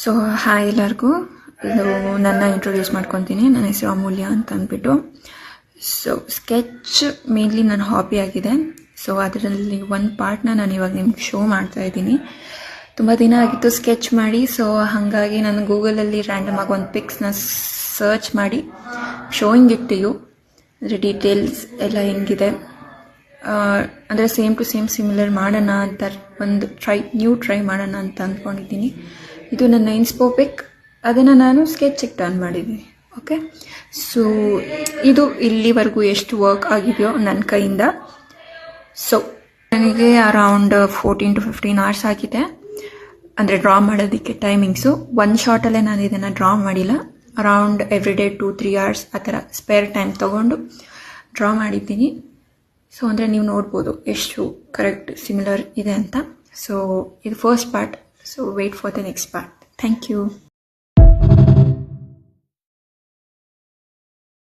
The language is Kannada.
ಸೊ ಹಾಯ್ ಎಲ್ಲರಿಗೂ, ಇದು ನನ್ನ ಇಂಟ್ರೊಡ್ಯೂಸ್ ಮಾಡ್ಕೊತೀನಿ. ನನ್ನ ಹೆಸರು ಅಮೂಲ್ಯ ಅಂತ ಅಂದ್ಬಿಟ್ಟು. ಸೊ ಸ್ಕೆಚ್ ಮೇನ್ಲಿ ನನ್ನ ಹಾಬಿ ಆಗಿದೆ. ಸೊ ಅದರಲ್ಲಿ ಒಂದು ಪಾರ್ಟ್ನ ನಾನು ಇವಾಗ ನಿಮ್ಗೆ ಶೋ ಮಾಡ್ತಾ ಇದ್ದೀನಿ. ತುಂಬ ದಿನ ಆಗಿತ್ತು ಸ್ಕೆಚ್ ಮಾಡಿ. ಸೊ ಹಾಗಾಗಿ ನಾನು ಗೂಗಲಲ್ಲಿ ರ್ಯಾಂಡಮ್ ಆಗಿ ಒಂದು ಪಿಕ್ಸ್ನ ಸರ್ಚ್ ಮಾಡಿ ಶೋಯಿಂಗ್ ಇಟ್ ಟು ಯು. ಅಂದರೆ ಡೀಟೇಲ್ಸ್ ಎಲ್ಲ ಹೆಂಗಿದೆ, ಅಂದರೆ ಸೇಮ್ ಟು ಸೇಮ್ ಸಿಮಿಲರ್ ಮಾಡೋಣ ಅಂತ ಒಂದು ಟ್ರೈ ಮಾಡೋಣ ಅಂತ ಅಂದ್ಕೊಂಡಿದ್ದೀನಿ. ಇದು ನನ್ನ ಇನ್ಸ್ಪೋ ಪಿಕ್, ಅದನ್ನು ನಾನು ಸ್ಕೆಚಿಗೆ ಟರ್ನ್ ಮಾಡಿದ್ದೀನಿ. ಓಕೆ, ಸೊ ಇದು ಇಲ್ಲಿವರೆಗೂ ಎಷ್ಟು ವರ್ಕ್ ಆಗಿದೆಯೋ ನನ್ನ ಕೈಯಿಂದ. ಸೊ ನನಗೆ ಅರೌಂಡ್ 14 to 15 hours ಆಗಿದೆ, ಅಂದರೆ ಡ್ರಾ ಮಾಡೋದಕ್ಕೆ ಟೈಮಿಂಗ್ಸು. ಒಂದು ಶಾರ್ಟಲ್ಲೇ ನಾನು ಇದನ್ನು ಡ್ರಾ ಮಾಡಿಲ್ಲ, ಅರೌಂಡ್ ಎವ್ರಿ ಡೇ 2-3 hours ಆ ಥರ ಸ್ಪೇರ್ ಟೈಮ್ ತೊಗೊಂಡು ಡ್ರಾ ಮಾಡಿದ್ದೀನಿ. ಸೊ ಅಂದರೆ ನೀವು ನೋಡ್ಬೋದು ಎಷ್ಟು ಕರೆಕ್ಟ್ ಸಿಮಿಲರ್ ಇದೆ ಅಂತ. ಸೊ ಇದು first part. So wait for the next part. Thank you.